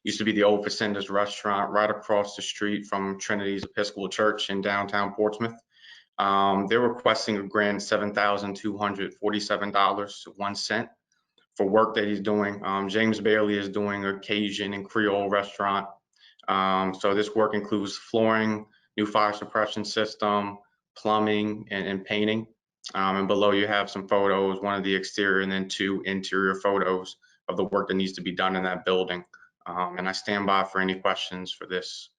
Used to be the old Facenda's restaurant right across the street from Trinity's Episcopal Church in downtown Portsmouth. They're requesting a grant $7,247.01 for work that he's doing. James Bailey is doing a Cajun and Creole restaurant. So this work includes flooring, new fire suppression system, plumbing, and painting. And below you have some photos, one of the exterior and then 2 interior photos of the work that needs to be done in that building. And I stand by for any questions for this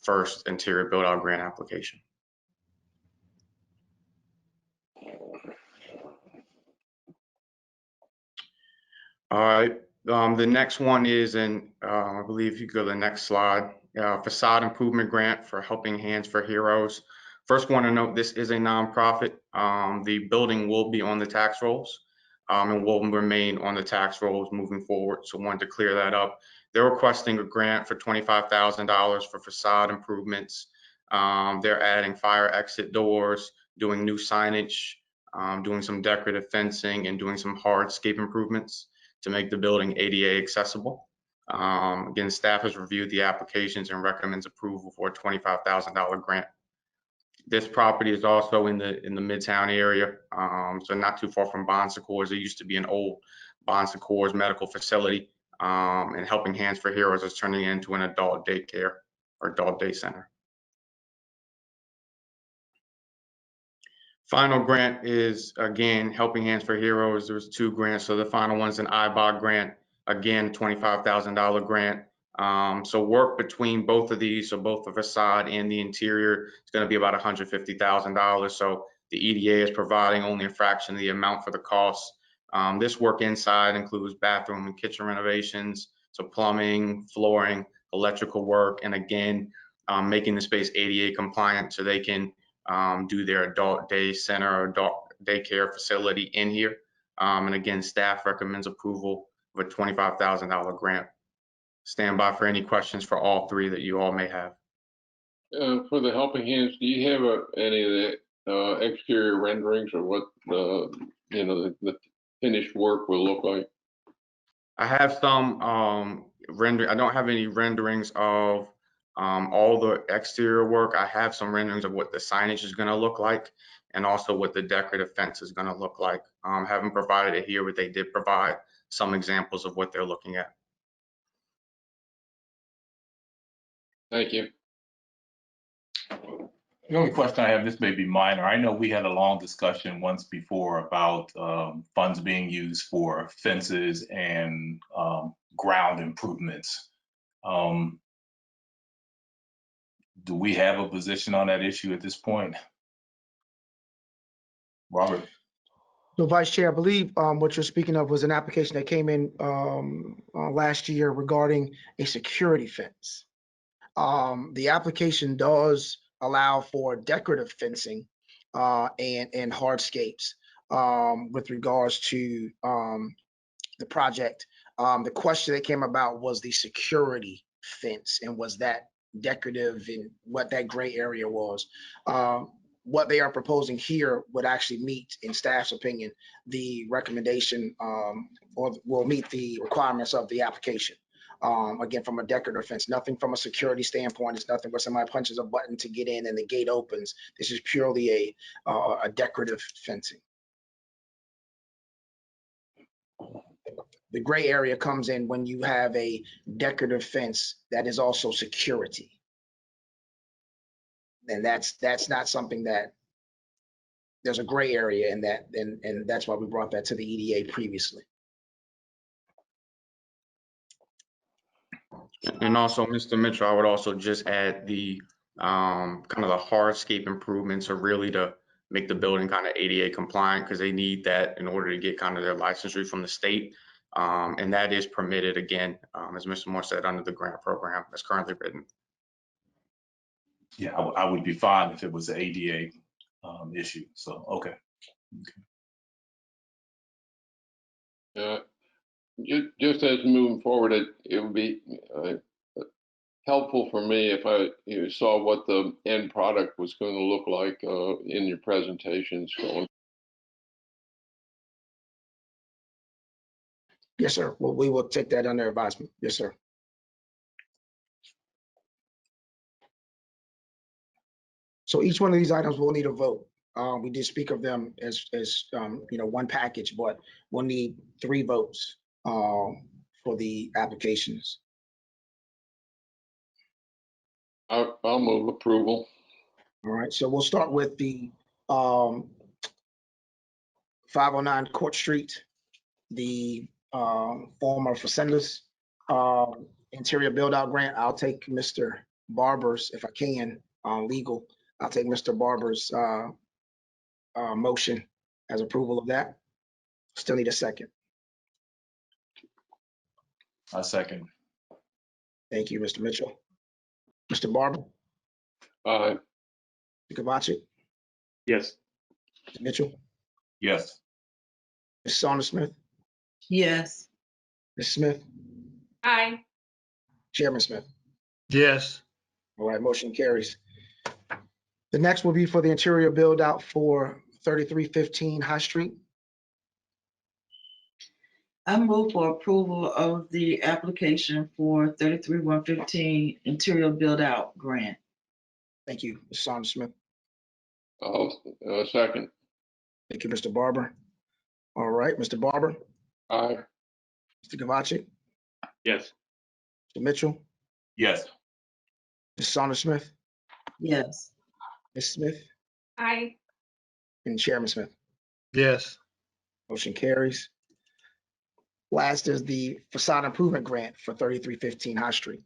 first interior build out grant application. All right, the next one is I believe if you go to the next slide, facade improvement grant for Helping Hands for Heroes. First want to note this is a nonprofit. The building will be on the tax rolls and will remain on the tax rolls moving forward. So wanted to clear that up. They're requesting a grant for $25,000 for facade improvements. They're adding fire exit doors, doing new signage, doing some decorative fencing, and doing some hardscape improvements to make the building ADA accessible. Again, staff has reviewed the applications and recommends approval for a $25,000 grant. This property is also in the Midtown area, so not too far from Bon Secours. It used to be an old Bon Secours medical facility, and Helping Hands for Heroes is turning it into an adult daycare or adult day center. Final grant is, again, Helping Hands for Heroes. There's 2 grants. So the final one's an IBOG grant, again, $25,000 grant. So work between both of these, so both the facade and the interior, is going to be about $150,000. So the EDA is providing only a fraction of the amount for the cost. This work inside includes bathroom and kitchen renovations, so plumbing, flooring, electrical work, and again, making the space ADA compliant so they can do their adult day center or adult daycare facility in here. And again, staff recommends approval of a $25,000 grant. Stand by for any questions for all 3 that you all may have. For the Helping Hands, do you have any of the exterior renderings or what the finished work will look like? I have some I don't have any renderings of all the exterior work. I have some renderings of what the signage is going to look like and also what the decorative fence is going to look like. Haven't provided it here, but they did provide some examples of what they're looking at. Thank you. The only question I have, this may be minor. I know we had a long discussion once before about funds being used for fences and ground improvements. Do we have a position on that issue at this point? Robert? So Vice Chair, I believe what you're speaking of was an application that came in last year regarding a security fence. The application does allow for decorative fencing and hardscapes with regards to the project. The question that came about was the security fence and was that decorative and what that gray area was. What they are proposing here would actually meet, in staff's opinion, the recommendation or will meet the requirements of the application. Again, from a decorative fence, nothing from a security standpoint. It's nothing where somebody punches a button to get in and the gate opens. This is purely a decorative fencing. The gray area comes in when you have a decorative fence that is also security. And that's not something that there's a gray area in that, and that's why we brought that to the EDA previously. And also, Mr. Mitchell, I would also just add the kind of the hardscape improvements are really to make the building kind of ADA compliant because they need that in order to get kind of their licensure from the state. And that is permitted again, as Mr. Moore said, under the grant program that's currently written. Yeah, I would be fine if it was an ADA issue. So, okay. Just as moving forward, it would be helpful for me if I saw what the end product was going to look like in your presentations going. Yes, sir. Well, we will take that under advisement. Yes, sir. So each one of these items will need a vote. We did speak of them as one package, but we'll need 3 votes for the applications. I'll move approval. All right, so we'll start with the 509 Court Street, the former Facendas interior build-out grant. I'll take Mr. Barber's, if I can, legal. I'll take Mr. Barber's motion as approval of that. Still need a second. I second. Thank you, Mr. Mitchell. Mr. Barber, Aye. Mr. Kovacic, Yes. Mr. Mitchell, Yes. Ms. Saunders Smith, Yes. Ms. Smith, Aye. Chairman Smith. Yes. All right, motion carries. The next will be for the interior build out for 3315 High Street. I move for approval of the application for 33115 interior build out grant. Thank you, Ms. Saunders Smith. I'll second. Thank you, Mr. Barber. All right, Mr. Barber, Aye. Mr. Kovacic, Yes. Mr. Mitchell, Yes. Ms. Saunders Smith, Yes. Ms. Smith, Aye. and Chairman Smith. Yes. Motion carries. Last is the facade improvement grant for 3315 High Street.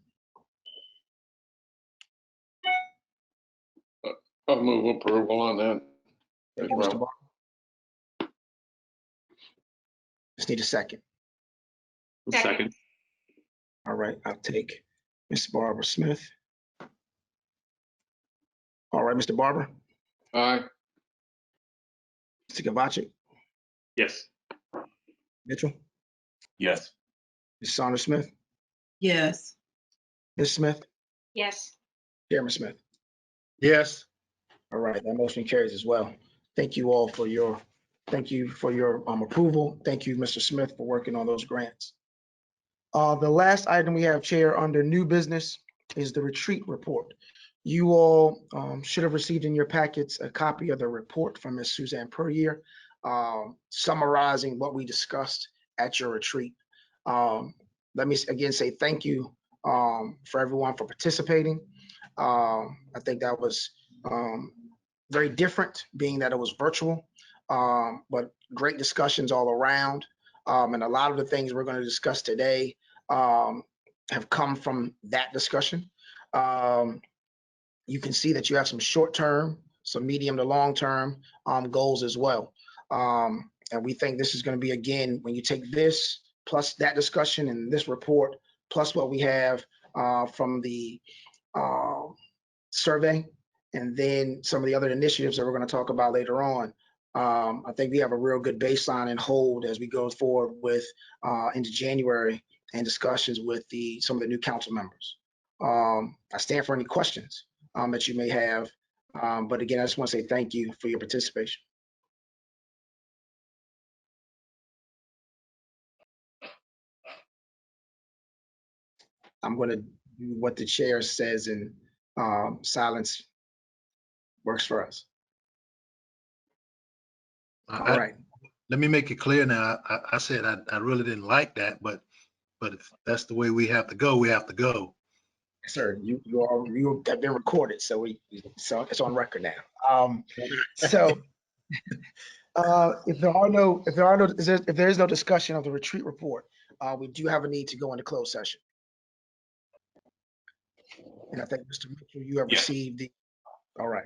I'll move approval on that. Thank you, Mr. Barber. Just need a second. Second. All right, I'll take Ms. Barbara Smith. All right, Mr. Barber, Aye. Mr. Kovacic, Yes. Mitchell, Yes. Ms. Saunders Smith, Yes. Ms. Smith, Yes. Chairman Smith. Yes. All right, that motion carries as well. Thank you all for your, approval. Thank you, Mr. Smith, for working on those grants. The last item we have, Chair, under new business is the retreat report. You all should have received in your packets a copy of the report from Ms. Suzanne Puryear, summarizing what we discussed at your retreat. Let me again say thank you for everyone for participating. I think that was very different, being that it was virtual, but great discussions all around. And a lot of the things we're going to discuss today have come from that discussion. You can see that you have some short-term, some medium to long-term goals as well. And we think this is going to be, again, when you take this plus that discussion and this report, plus what we have from the survey, and then some of the other initiatives that we're going to talk about later on, I think we have a real good baseline and hold as we go forward with into January and discussions with some of the new council members. I stand for any questions that you may have. But again, I just want to say thank you for your participation. I'm going to do what the chair says, and silence works for us. All right. Let me make it clear now. I said I really didn't like that, but if that's the way we have to go, we have to go. Sir, you have been recorded, so it's on record now. So if there is no discussion of the retreat report, we do have a need to go into closed session. And I think, Mr. Mitchell, you have received the. All right.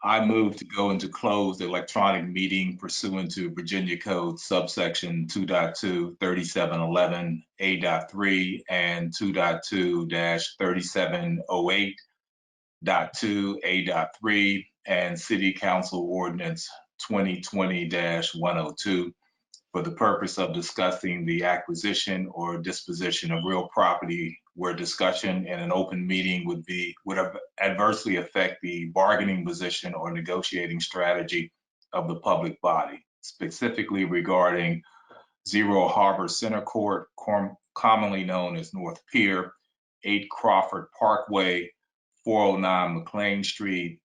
I move to go into closed electronic meeting pursuant to Virginia Code subsection 2.2 3711 A.3 and 2.2-3708.2 A.3 and City Council Ordinance 2020-102 for the purpose of discussing the acquisition or disposition of real property where discussion in an open meeting would adversely affect the bargaining position or negotiating strategy of the public body, specifically regarding 0 Harbor Center Court, commonly known as North Pier, 8 Crawford Parkway, 409 McLean Street,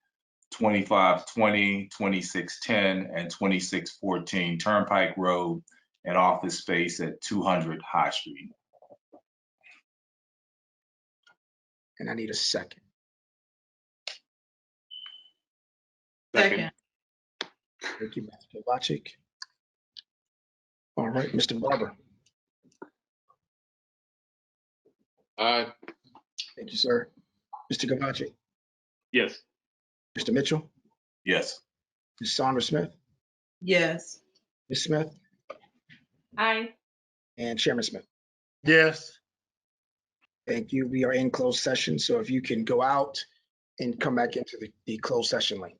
2520, 2610, and 2614 Turnpike Road, and office space at 200 High Street. And I need a second. Second. Thank you, Mr. Kovacic. All right, Mr. Barber. Aye. Thank you, sir. Mr. Kovacic, Yes. Mr. Mitchell, Yes. Ms. Saunders Smith, Yes. Ms. Smith, Aye. and Chairman Smith. Yes. Thank you. We are in closed session, so if you can go out and come back into the closed session link.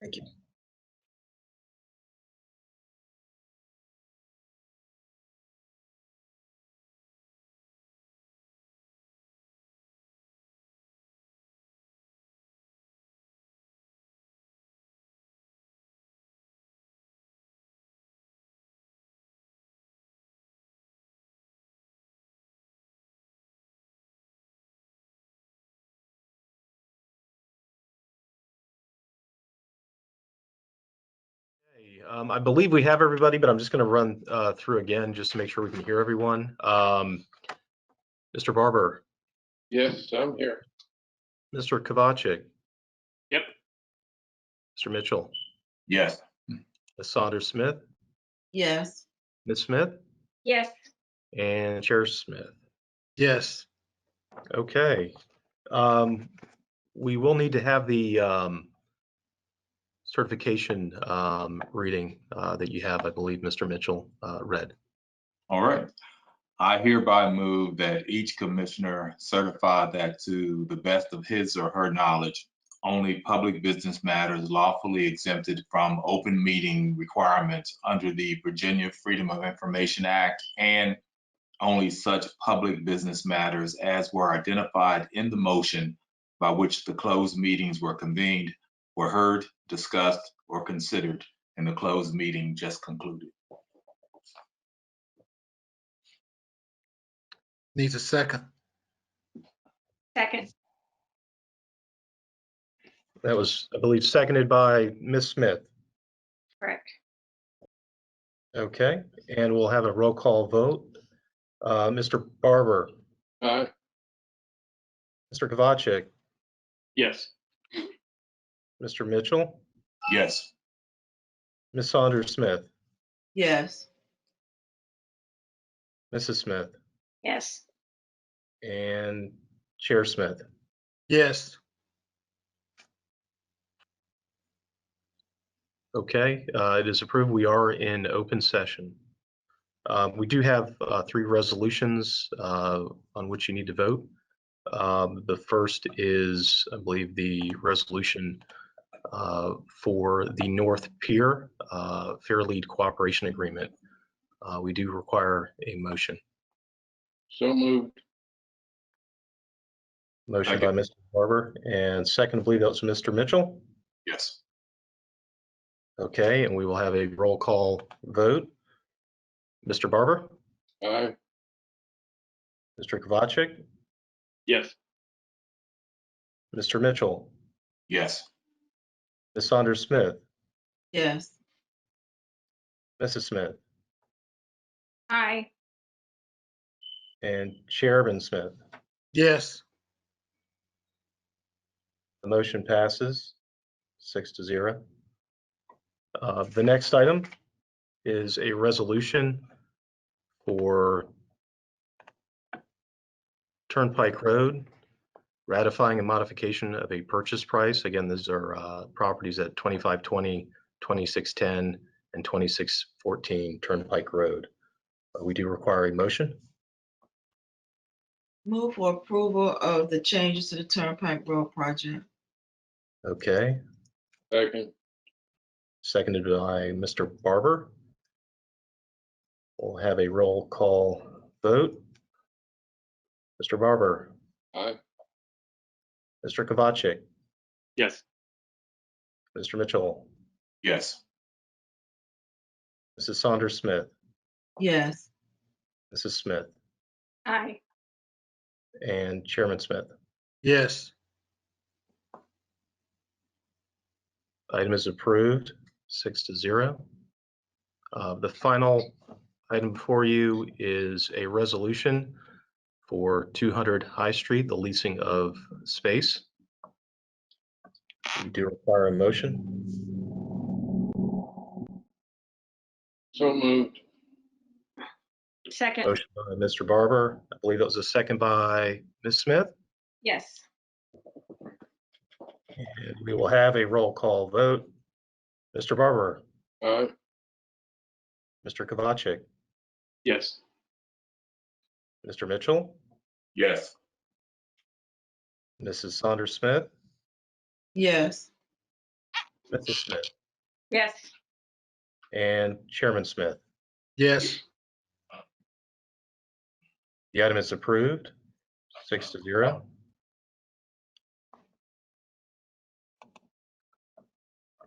Thank you. I believe we have everybody, but I'm just going to run through again just to make sure we can hear everyone. Mr. Barber, Yes, I'm here. Mr. Kovacic. Yep. Mr. Mitchell, Yes. Ms. Saunders Smith, Yes. Ms. Smith, Yes. and Chair Smith. Yes. Okay. We will need to have the certification reading that you have, I believe, Mr. Mitchell read. All right. I hereby move that each commissioner certify that to the best of his or her knowledge, only public business matters lawfully exempted from open meeting requirements under the Virginia Freedom of Information Act, and only such public business matters as were identified in the motion by which the closed meetings were convened were heard, discussed, or considered in the closed meeting just concluded. Needs a second. Second. That was, I believe, seconded by Ms. Smith. Correct. Okay, and we'll have a roll call vote. Mr. Barber, Aye. Mr. Kovacic, Yes. Mr. Mitchell, Yes. Ms. Saunders Smith, Yes. Mrs. Smith, Yes. and Chair Smith. Yes. Okay, it is approved. We are in open session. We do have 3 resolutions on which you need to vote. The first is, I believe, the resolution for the North Pier Fair Lead Cooperation Agreement. We do require a motion. So moved. Motion by Mr. Barber, and second, I believe that was Mr. Mitchell. Yes. Okay, and we will have a roll call vote. Mr. Barber, Aye. Mr. Kovacic, Yes. Mr. Mitchell, Yes. Ms. Saunders Smith, Yes. Mrs. Smith, Aye. and Chairman Smith. Yes. The motion passes 6-0. The next item is a resolution for Turnpike Road, ratifying a modification of a purchase price. Again, these are properties at 2520, 2610, and 2614 Turnpike Road. We do require a motion. Move for approval of the changes to the Turnpike Road project. Okay, Second. seconded by Mr. Barber. We'll have a roll call vote. Mr. Barber, Aye. Mr. Kovacic, Yes. Mr. Mitchell, Yes. Mrs. Saunders Smith, Yes. Mrs. Smith, Aye. and Chairman Smith. Yes. Item is approved, 6-0. The final item before you is a resolution for 200 High Street, the leasing of space. We do require a motion. So moved. Second, Motion by Mr. Barber. I believe it was a second by Ms. Smith. yes. And we will have a roll call vote. Mr. Barber, Aye. Mr. Kovacic, Yes. Mr. Mitchell, Yes. Mrs. Saunders Smith, Yes. Mrs. Smith, Yes. and Chairman Smith. Yes. The item is approved, 6-0.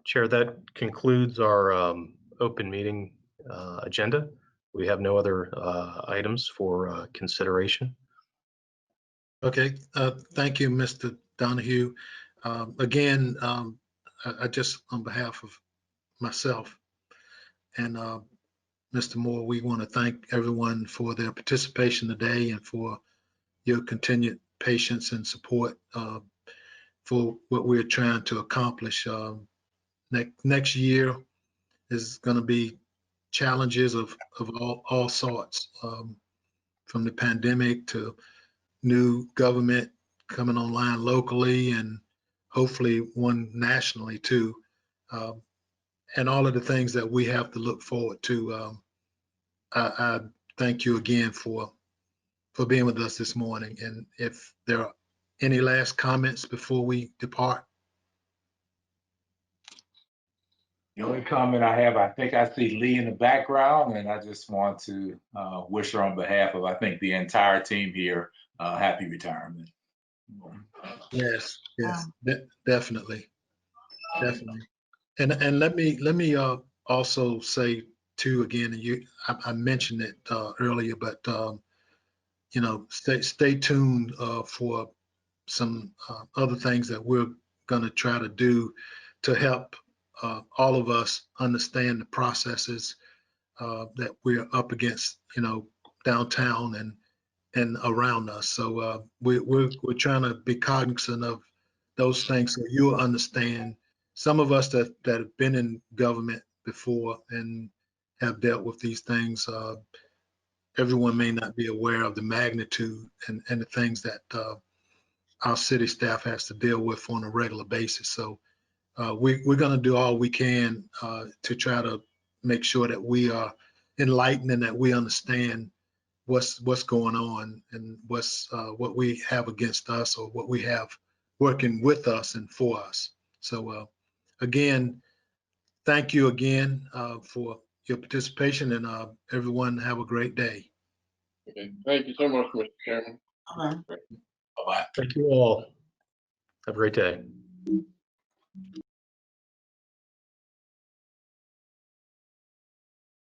Chair, that concludes our open meeting agenda. We have no other items for consideration. Okay, thank you, Mr. Donahue. Again, I just, on behalf of myself and Mr. Moore, we want to thank everyone for their participation today and for your continued patience and support for what we're trying to accomplish. Next year is going to be challenges of all sorts, from the pandemic to new government coming online locally and hopefully one nationally too, and all of the things that we have to look forward to. I thank you again for being with us this morning. And if there are any last comments before we depart? The only comment I have, I think I see Lee in the background, and I just want to wish her on behalf of, I think, the entire team here, happy retirement. Yes, definitely. And let me also say too, again, and I mentioned it earlier, but you know, stay tuned for some other things that we're going to try to do to help all of us understand the processes that we're up against, you know, downtown and around us. So we're trying to be cognizant of those things so you'll understand. Some of us that have been in government before and have dealt with these things, everyone may not be aware of the magnitude and the things that our city staff has to deal with on a regular basis. So we're going to do all we can to try to make sure that we are enlightened and that we understand what's going on and what we have against us or what we have working with us and for us. So again, thank you again for your participation, and everyone have a great day. Okay. Thank you so much, Mr. Chairman. Bye-bye. Thank you all. Have a great day.